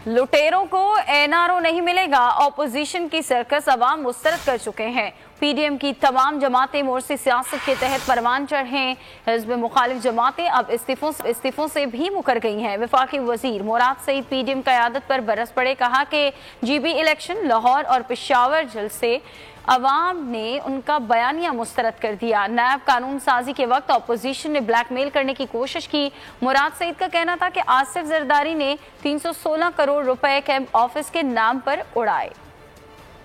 लुटेरों को एनआरओ नहीं मिलेगा, ऑपोजिशन की सर्कस अवाम मुस्तरद कर चुके हैं। पीडीएम की तमाम जमातें मोर्सी सियासत के तहत परवान चढ़े। हिज़्ब मुखालिफ जमातें अब इस्तीफों से भी मुकर गई हैं। वफाकी वजीर मुराद सईद पीडीएम क़यादत पर बरस पड़े, कहा कि जीबी इलेक्शन, लाहौर और पेशावर जलसे अवाम ने उनका बयानिया मुस्तरद कर दिया। नायब कानून साजी के वक्त अपोजिशन ने ब्लैकमेल करने की कोशिश की। मुराद सईद का कहना था कि आसिफ जरदारी ने 316 करोड़ रुपए कैंप ऑफिस के नाम पर उड़ाए।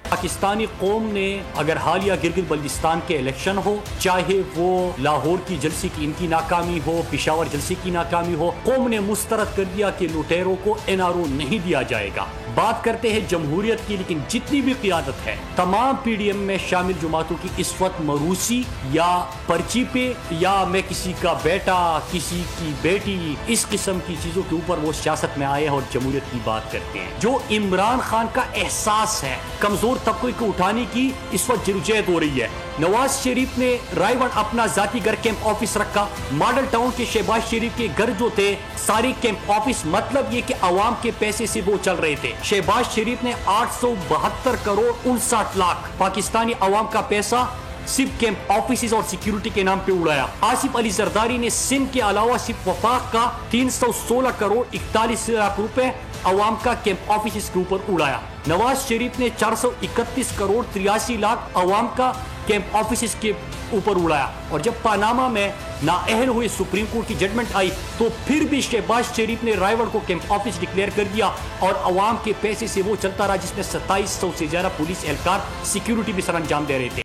पाकिस्तानी कौम ने अगर हालिया गिलगित बल्तिस्तान के इलेक्शन हो, चाहे वो लाहौर की जलसी की इनकी नाकामी हो, पेशावर जलसी की नाकामी हो, कौम ने मुस्तरद कर दिया कि लुटेरों को एनआरओ नहीं दिया जाएगा। बात करते हैं जमहूरियत की, लेकिन जितनी भी क़यादत है तमाम पीडीएम में शामिल जमातों की इस वक्त मरूसी या पर्ची पे या मैं किसी का बेटा, किसी की बेटी, इस किस्म की चीजों के ऊपर वो सियासत में आए हैं और जमहूरियत की बात करते हैं। जो इमरान खान का एहसास है कमजोर तबके को उठाने की, इस वक्त जद्दोजहद हो रही है। नवाज शरीफ ने रायवन अपना जाती घर कैंप ऑफिस रखा। मॉडल टाउन के शहबाज शरीफ के घर जो थे सारी कैंप ऑफिस, मतलब ये कि अवाम के पैसे से वो चल रहे थे। शहबाज शरीफ ने 872 करोड़ 59 लाख पाकिस्तानी अवाम का पैसा सिर्फ कैंप ऑफिस और सिक्योरिटी के नाम पे उड़ाया। आसिफ अली जरदारी ने सिंध के अलावा सिर्फ वफाक का 316 करोड़ 41 लाख रुपए अवाम का कैंप ऑफिस के ऊपर उड़ाया। नवाज शरीफ ने 431 करोड़ 83 लाख अवाम का कैंप ऑफिस के ऊपर उड़ाया। और जब पानामा में नाअहल हुए सुप्रीम कोर्ट की जजमेंट आई तो फिर भी शहबाज शरीफ ने रायगढ़ को कैंप ऑफिस डिक्लेयर कर दिया और अवाम के पैसे से वो चलता रहा, जिसमें 2700 से ज्यादा पुलिस एहलकार सिक्योरिटी भी सर अंजाम दे रहे थे।